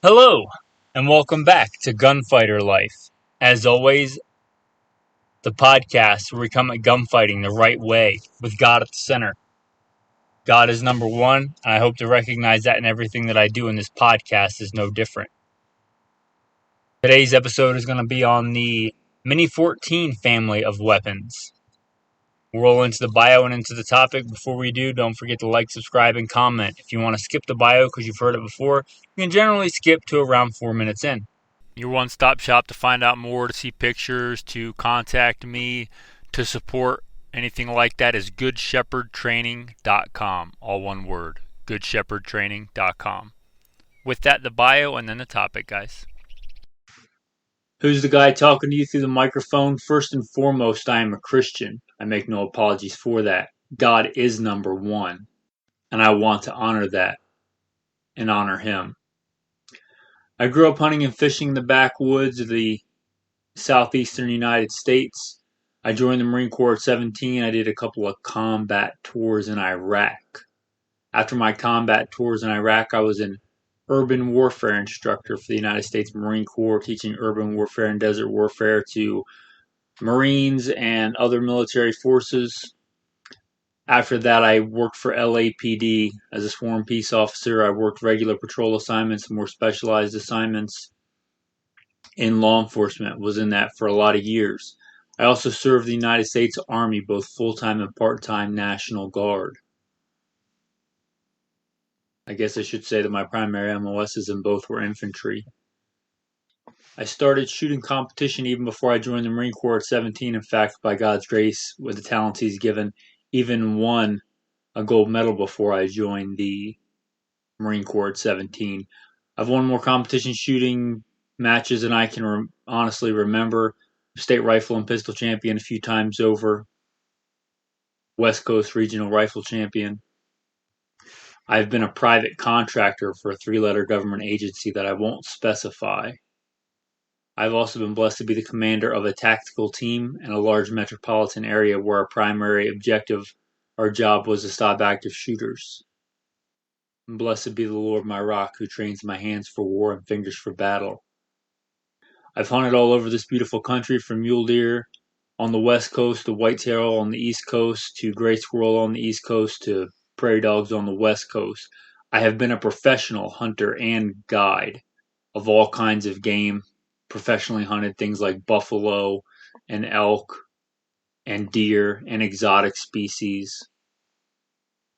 Hello, and welcome back to Gunfighter Life. As always, the podcast where we come at gunfighting the right way, with God at the center. God is number one, and I hope to recognize that in everything that I do in this podcast is no different. Today's episode is going to be on the Mini 14 family of weapons. We'll roll into the bio and into the topic. Before we do, don't forget to like, subscribe, and comment. If you want to skip the bio because you've heard it before, you can generally skip to around 4 minutes in. Your one-stop shop to find out more, to see pictures, to contact me, to support anything like that is goodshepherdtraining.com. All one word, goodshepherdtraining.com. With that, the bio and then the topic, guys. Who's the guy talking to you through the microphone? First and foremost, I am a Christian. I make no apologies for that. God is number one, and I want to honor that and honor Him. I grew up hunting and fishing in the backwoods of the southeastern United States. I joined the Marine Corps at 17. I did a couple of combat tours in Iraq. After my combat tours in Iraq, I was an urban warfare instructor for the United States Marine Corps, teaching urban warfare and desert warfare to Marines and other military forces. After that, I worked for LAPD as a sworn peace officer. I worked regular patrol assignments, more specialized assignments in law enforcement, was in that for a lot of years. I also served the United States Army, both full-time and part-time National Guard. I guess I should say that my primary MOSs in both were infantry. I started shooting competition even before I joined the Marine Corps at 17. In fact, by God's grace, with the talents He's given, even won a gold medal before I joined the Marine Corps at 17. I've won more competition shooting matches than I can honestly remember. State rifle and pistol champion a few times over. West Coast regional rifle champion. I've been a private contractor for a 3-letter government agency that I won't specify. I've also been blessed to be the commander of a tactical team in a large metropolitan area where our primary objective, our job, was to stop active shooters. Blessed be the Lord my rock, who trains my hands for war and fingers for battle. I've hunted all over this beautiful country, from mule deer on the west coast to whitetail on the east coast to gray squirrel on the east coast to prairie dogs on the west coast. I have been a professional hunter and guide of all kinds of game, professionally hunted things like buffalo and elk and deer and exotic species.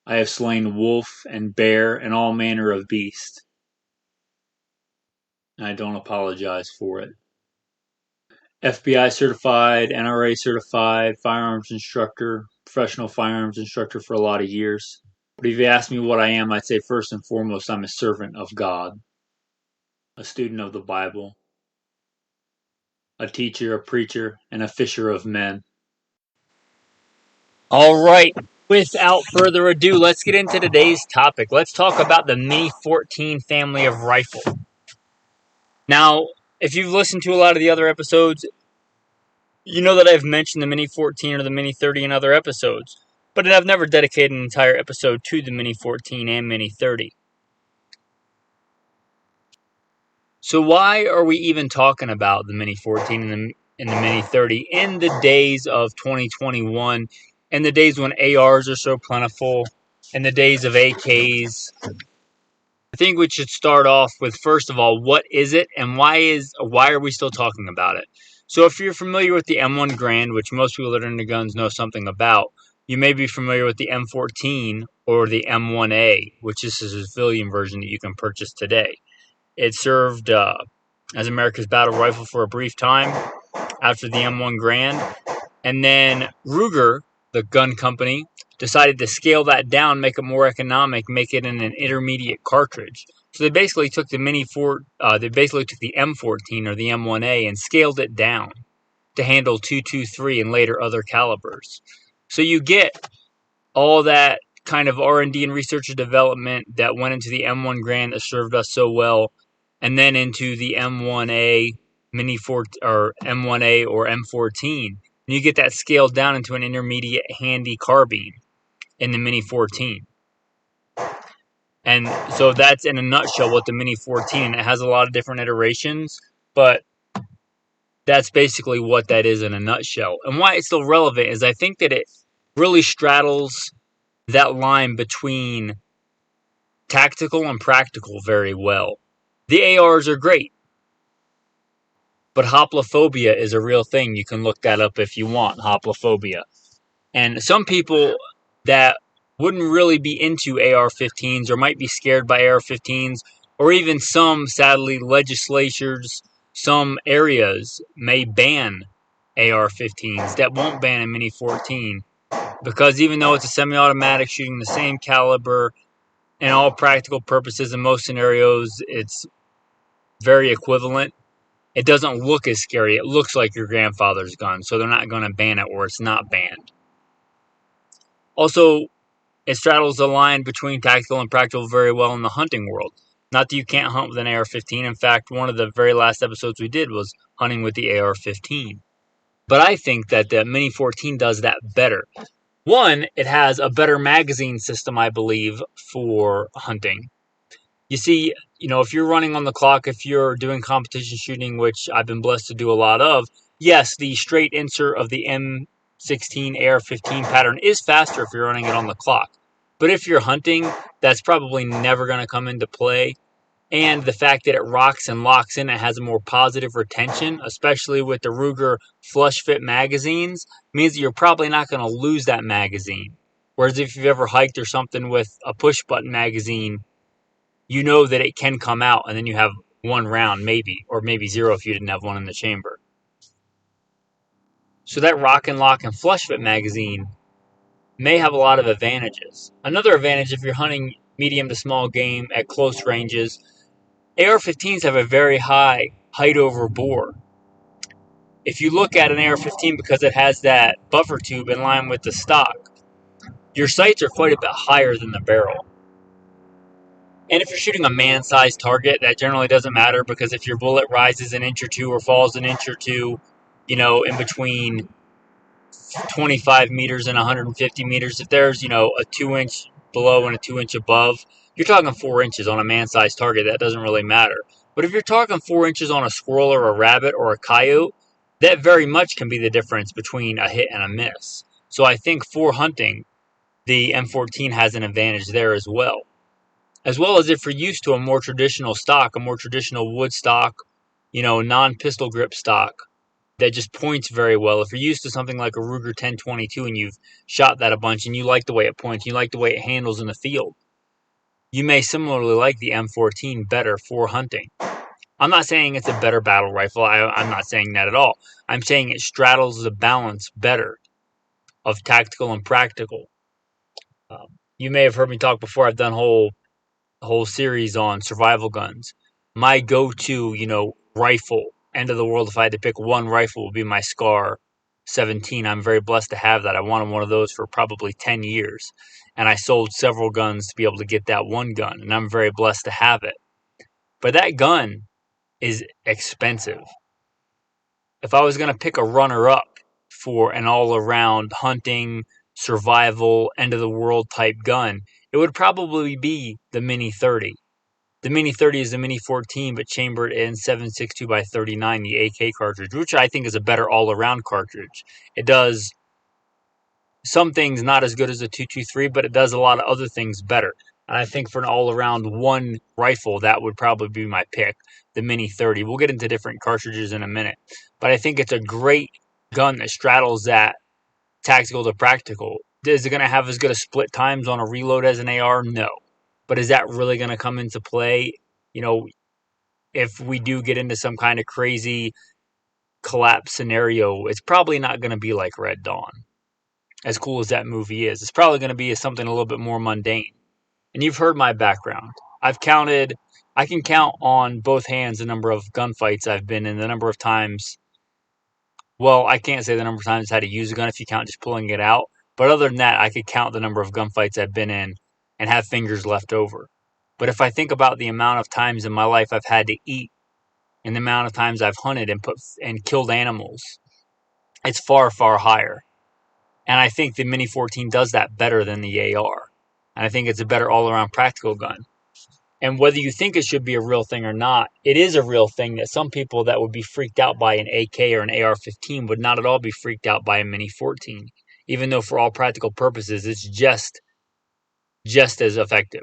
I have slain wolf and bear and all manner of beast. And I don't apologize for it. FBI certified, NRA certified, firearms instructor, professional firearms instructor for a lot of years. But if you ask me what I am, I'd say first and foremost, I'm a servant of God, a student of the Bible, a teacher, a preacher, and a fisher of men. All right, without further ado, let's get into today's topic. Let's talk about the Mini 14 family of rifle. Now, if you've listened to a lot of the other episodes, you know that I've mentioned the Mini 14 or the Mini 30 in other episodes, but I've never dedicated an entire episode to the Mini 14 and Mini 30. So why are we even talking about the Mini 14 and the Mini 30 in the days of 2021, in the days when ARs are so plentiful, in the days of AKs? I think we should start off with, first of all, what is it and why are we still talking about it? So if you're familiar with the M1 Grand, which most people that are into guns know something about, you may be familiar with the M14 or the M1A, which is a civilian version that you can purchase today. It served as America's battle rifle for a brief time after the M1 Grand. And then Ruger, the gun company, decided to scale that down, make it more economic, make it in an intermediate cartridge. So they basically took the M14 or the M1A and scaled it down to handle .223 and later other calibers. So you get all that kind of R&D and research and development that went into the M1 Grand that served us so well, and then into the M1A or M1A or M14. And you get that scaled down into an intermediate handy carbine in the Mini 14. And so that's in a nutshell what the Mini 14. It has a lot of different iterations, but that's basically what that is in a nutshell. And why it's still relevant is I think that it really straddles that line between tactical and practical very well. The ARs are great, but hoplophobia is a real thing. You can look that up if you want, hoplophobia. And some people that wouldn't really be into AR-15s or might be scared by AR-15s, or even some, sadly, legislatures, some areas may ban AR-15s that won't ban a Mini 14 because even though it's a semi-automatic shooting the same caliber, in all practical purposes, in most scenarios, it's very equivalent. It doesn't look as scary. It looks like your grandfather's gun, so they're not going to ban it or it's not banned. Also, it straddles the line between tactical and practical very well in the hunting world. Not that you can't hunt with an AR-15. In fact, one of the very last episodes we did was hunting with the AR-15. But I think that the Mini 14 does that better. One, it has a better magazine system, I believe, for hunting. You see, if you're running on the clock, if you're doing competition shooting, which I've been blessed to do a lot of, yes, the straight insert of the M16 AR-15 pattern is faster if you're running it on the clock. But if you're hunting, that's probably never going to come into play. And the fact that it rocks and locks in, it has a more positive retention, especially with the Ruger flush fit magazines, means that you're probably not going to lose that magazine. Whereas if you've ever hiked or something with a push button magazine, you know that it can come out and then you have one round maybe, or maybe zero if you didn't have one in the chamber. So that rock and lock and flush fit magazine may have a lot of advantages. Another advantage if you're hunting medium to small game at close ranges, AR-15s have a very high height over bore. If you look at an AR-15, because it has that buffer tube in line with the stock, your sights are quite a bit higher than the barrel. And if you're shooting a man-sized target, that generally doesn't matter because if your bullet rises an inch or two or falls an inch or two, in between 25 meters and 150 meters, if there's, a 2-inch below and a 2-inch above, you're talking 4 inches on a man-sized target. That doesn't really matter. But if you're talking 4 inches on a squirrel or a rabbit or a coyote, that very much can be the difference between a hit and a miss. So I think for hunting, the M14 has an advantage there as well. As well as if you're used to a more traditional stock, a more traditional wood stock, non-pistol grip stock that just points very well. If you're used to something like a Ruger 1022 and you've shot that a bunch and you like the way it points, you like the way it handles in the field, you may similarly like the M14 better for hunting. I'm not saying it's a better battle rifle. I'm not saying that at all. I'm saying it straddles the balance better of tactical and practical. You may have heard me talk before. I've done whole series on survival guns. My go-to, rifle, end of the world, if I had to pick one rifle, would be my Scar 17. I'm very blessed to have that. I wanted one of those for probably 10 years. And I sold several guns to be able to get that one gun. And I'm very blessed to have it. But that gun is expensive. If I was going to pick a runner-up for an all-around hunting, survival, end-of-the-world type gun, it would probably be the Mini 30. The Mini 30 is the Mini 14, but chambered in 7.62x39, the AK cartridge, which I think is a better all-around cartridge. It does some things not as good as the 223, but it does a lot of other things better. And I think for an all-around one rifle, that would probably be my pick, the Mini 30. We'll get into different cartridges in a minute. But I think it's a great gun that straddles that tactical to practical. Is it going to have as good a split times on a reload as an AR? No. But is that really going to come into play? If we do get into some kind of crazy collapse scenario, it's probably not going to be like Red Dawn. As cool as that movie is, it's probably going to be something a little bit more mundane. And you've heard my background. I can count on both hands the number of gunfights I've been in, the number of times. Well, I can't say the number of times I had to use a gun if you count just pulling it out. But other than that, I could count the number of gunfights I've been in and have fingers left over. But if I think about the amount of times in my life I've had to eat and the amount of times I've hunted and killed animals, it's far, far higher. And I think the Mini 14 does that better than the AR. And I think it's a better all-around practical gun. And whether you think it should be a real thing or not, it is a real thing that some people that would be freaked out by an AK or an AR-15 would not at all be freaked out by a Mini 14, even though for all practical purposes it's just as effective.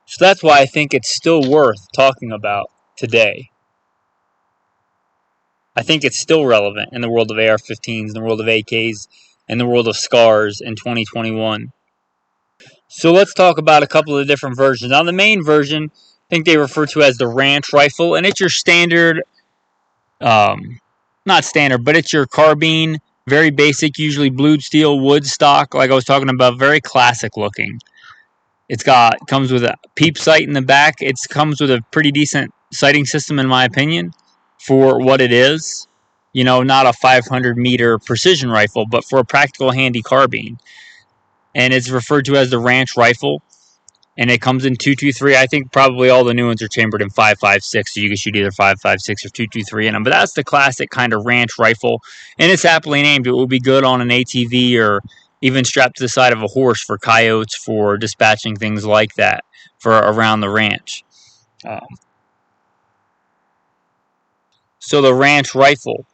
So that's why I think it's still worth talking about today. I think it's still relevant in the world of AR-15s, in the world of AKs, in the world of SCARs in 2021. So let's talk about a couple of different versions. Now, the main version, I think they refer to as the ranch rifle, and it's your standard, not standard, but it's your carbine, very basic, usually blued steel, wood stock, like I was talking about, very classic looking. Comes with a peep sight in the back. It comes with a pretty decent sighting system, in my opinion, for what it is. You know, not a 500-meter precision rifle, but for a practical handy carbine. And it's referred to as the ranch rifle. And it comes in 223. I think probably all the new ones are chambered in 5.56, so you can shoot either 5.56 or 223 in them. But that's the classic kind of ranch rifle, and it's aptly named. It will be good on an ATV or even strapped to the side of a horse for coyotes, for dispatching things like that, for around the ranch. So the ranch rifle.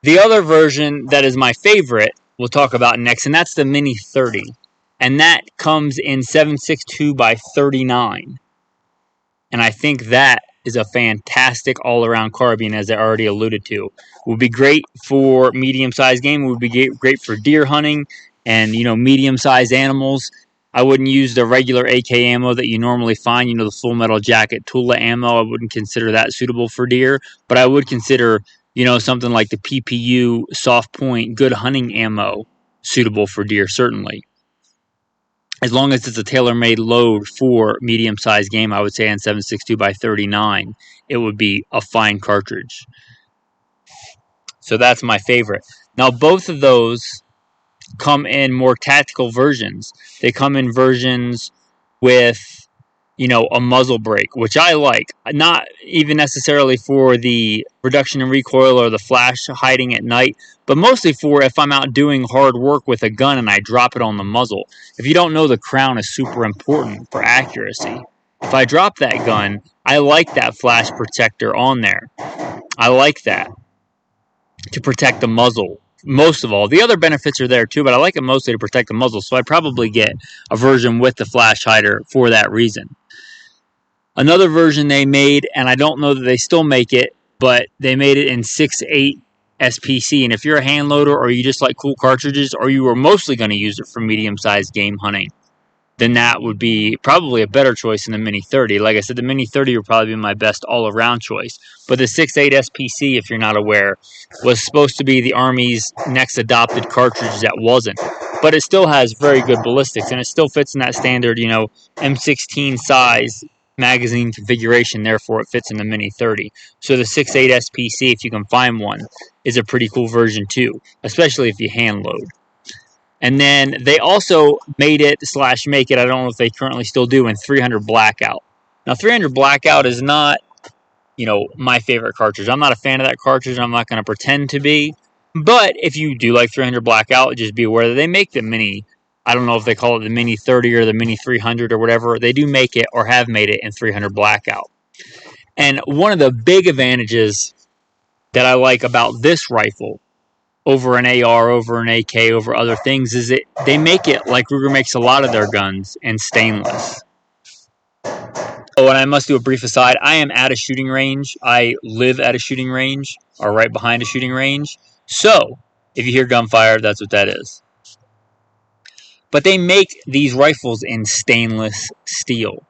The other version that is my favorite, we'll talk about next, and that's the Mini 30. And that comes in 7.62 by 39. And I think that is a fantastic all-around carbine, as I already alluded to. It would be great for medium-sized game. It would be great for deer hunting and, medium-sized animals. I wouldn't use the regular AK ammo that you normally find, the full metal jacket Tula ammo. I wouldn't consider that suitable for deer, but I would consider, something like the PPU soft point good hunting ammo suitable for deer, certainly. As long as it's a tailor-made load for medium-sized game, I would say on 7.62 by 39, it would be a fine cartridge. So that's my favorite. Now, both of those come in more tactical versions. They come in versions with, a muzzle brake, which I like. Not even necessarily for the reduction in recoil or the flash hiding at night, but mostly for if I'm out doing hard work with a gun and I drop it on the muzzle. If you don't know, the crown is super important for accuracy. If I drop that gun, I like that flash protector on there. I like that to protect the muzzle. Most of all, the other benefits are there too, but I like it mostly to protect the muzzle, so I'd probably get a version with the flash hider for that reason. Another version they made, and I don't know that they still make it, but they made it in 6.8 SPC, and if you're a hand loader or you just like cool cartridges, or you were mostly going to use it for medium-sized game hunting, then that would be probably a better choice than the Mini 30. Like I said, the Mini 30 would probably be my best all-around choice. But the 6.8 SPC, if you're not aware, was supposed to be the Army's next adopted cartridge that wasn't. But it still has very good ballistics, and it still fits in that standard, M16 size magazine configuration. Therefore, it fits in the Mini 30. So the 6.8 SPC, if you can find one, is a pretty cool version too, especially if you hand load. And then they also made it / make it, I don't know if they currently still do, in 300 Blackout. Now, 300 Blackout is not, my favorite cartridge. I'm not a fan of that cartridge, and I'm not going to pretend to be. But if you do like 300 Blackout, just be aware that they make the Mini, I don't know if they call it the Mini 30 or the Mini 300 or whatever. They do make it or have made it in 300 Blackout. And one of the big advantages that I like about this rifle over an AR, over an AK, over other things, is that they make it, like Ruger makes a lot of their guns, in stainless. Oh, and I must do a brief aside. I am at a shooting range. I live at a shooting range, or right behind a shooting range. So, if you hear gunfire, that's what that is. But they make these rifles in stainless steel.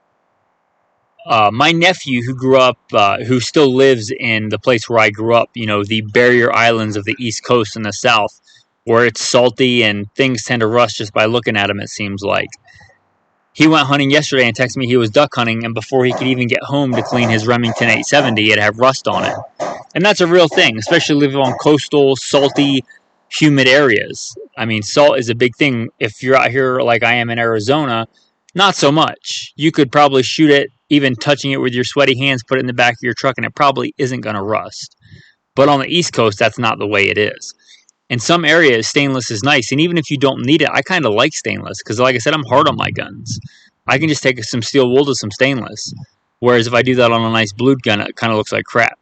My nephew, who still lives in the place where I grew up, the barrier islands of the East Coast in the South, where it's salty and things tend to rust just by looking at them, it seems like. He went hunting yesterday and texted me he was duck hunting, and before he could even get home to clean his Remington 870, it had rust on it. And that's a real thing, especially living on coastal, salty, humid areas. I mean, salt is a big thing. If you're out here like I am in Arizona, not so much. You could probably shoot it, even touching it with your sweaty hands, put it in the back of your truck, and it probably isn't going to rust. But on the East Coast, that's not the way it is. In some areas, stainless is nice, and even if you don't need it, I kind of like stainless because, like I said, I'm hard on my guns. I can just take some steel wool to some stainless, whereas if I do that on a nice blued gun, it kind of looks like crap.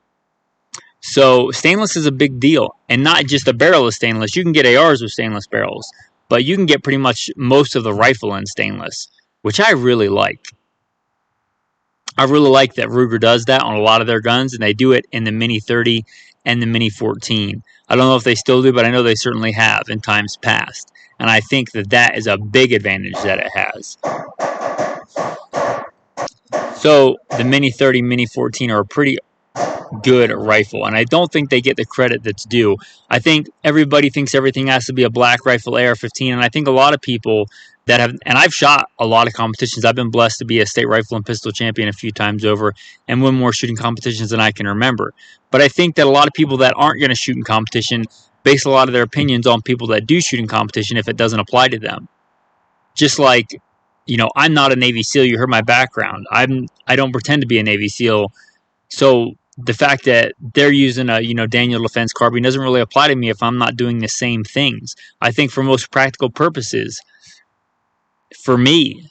So stainless is a big deal, and not just a barrel is stainless. You can get ARs with stainless barrels, but you can get pretty much most of the rifle in stainless, which I really like. I really like that Ruger does that on a lot of their guns, and they do it in the Mini 30 and the Mini 14. I don't know if they still do, but I know they certainly have in times past. And I think that that is a big advantage that it has. So the Mini 30, Mini 14 are a pretty good rifle, and I don't think they get the credit that's due. I think everybody thinks everything has to be a black rifle AR-15, and I think a lot of people that have, and I've shot a lot of competitions. I've been blessed to be a state rifle and pistol champion a few times over and win more shooting competitions than I can remember. But I think that a lot of people that aren't going to shoot in competition base a lot of their opinions on people that do shoot in competition if it doesn't apply to them. Just like, I'm not a Navy SEAL. You heard my background. I don't pretend to be a Navy SEAL. So the fact that they're using a Daniel Defense carbine doesn't really apply to me if I'm not doing the same things. I think for most practical purposes, for me,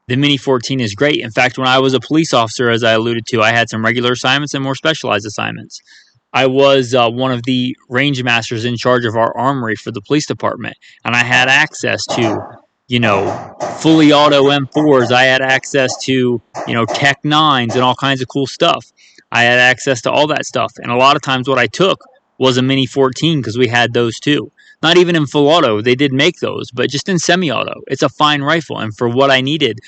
the Mini 14 is great. In fact, when I was a police officer, as I alluded to, I had some regular assignments and more specialized assignments. I was one of the range masters in charge of our armory for the police department, and I had access to, fully auto M4s. I had access to, Tech 9s and all kinds of cool stuff. I had access to all that stuff, and a lot of times what I took was a Mini 14 because we had those too. Not even in full auto, they did make those, but just in semi-auto. It's a fine rifle, and for what I needed,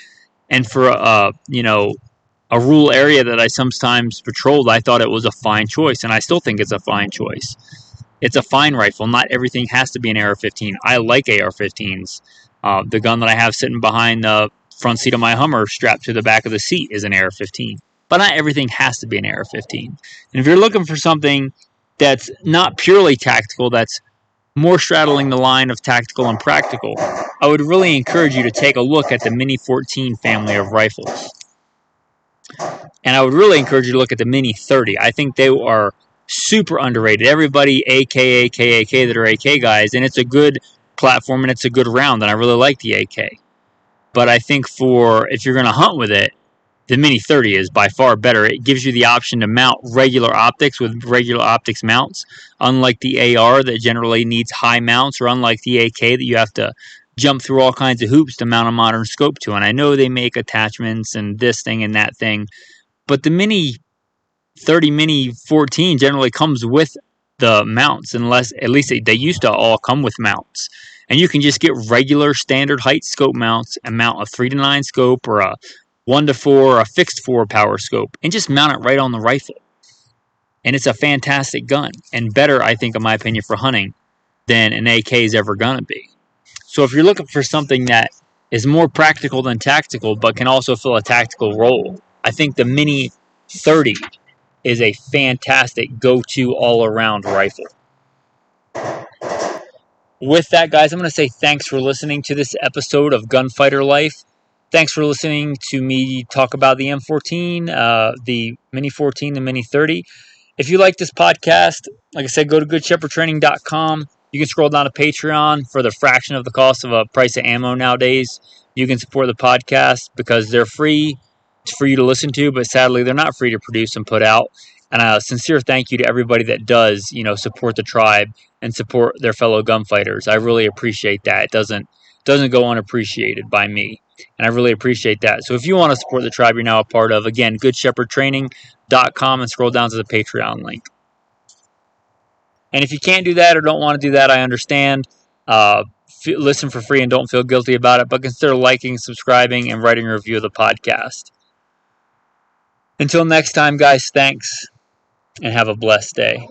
and for a rural area that I sometimes patrolled, I thought it was a fine choice, and I still think it's a fine choice. It's a fine rifle. Not everything has to be an AR-15. I like AR-15s. The gun that I have sitting behind the front seat of my Hummer strapped to the back of the seat is an AR-15. But not everything has to be an AR-15. And if you're looking for something that's not purely tactical, that's more straddling the line of tactical and practical, I would really encourage you to take a look at the Mini 14 family of rifles. And I would really encourage you to look at the Mini 30. I think they are super underrated. Everybody AK that are AK guys, and it's a good platform and it's a good round, and I really like the AK. But I think if you're going to hunt with it, the Mini 30 is by far better. It gives you the option to mount regular optics with regular optics mounts, unlike the AR that generally needs high mounts, or unlike the AK that you have to jump through all kinds of hoops to mount a modern scope to. And I know they make attachments and this thing and that thing, but the Mini 30, Mini 14 generally comes with the mounts, unless at least they used to all come with mounts. And you can just get regular standard height scope mounts and mount a 3-9 scope or a 1-4 or a fixed 4 power scope and just mount it right on the rifle. And it's a fantastic gun, and better, I think, in my opinion, for hunting than an AK is ever going to be. So if you're looking for something that is more practical than tactical but can also fill a tactical role, I think the Mini 30 is a fantastic go-to all-around rifle. With that, guys, I'm going to say thanks for listening to this episode of Gunfighter Life. Thanks for listening to me talk about the M14, the Mini 14, the Mini 30. If you like this podcast, like I said, go to goodshepherdtraining.com. You can scroll down to Patreon for the fraction of the cost of a price of ammo nowadays. You can support the podcast because they're free. It's for you to listen to, but sadly, they're not free to produce and put out. And a sincere thank you to everybody that does, support the tribe and support their fellow gunfighters. I really appreciate that. It doesn't go unappreciated by me. And I really appreciate that. So if you want to support the tribe you're now a part of, again, goodshepherdtraining.com and scroll down to the Patreon link. And if you can't do that or don't want to do that, I understand. Listen for free and don't feel guilty about it, but consider liking, subscribing, and writing a review of the podcast. Until next time, guys, thanks, and have a blessed day.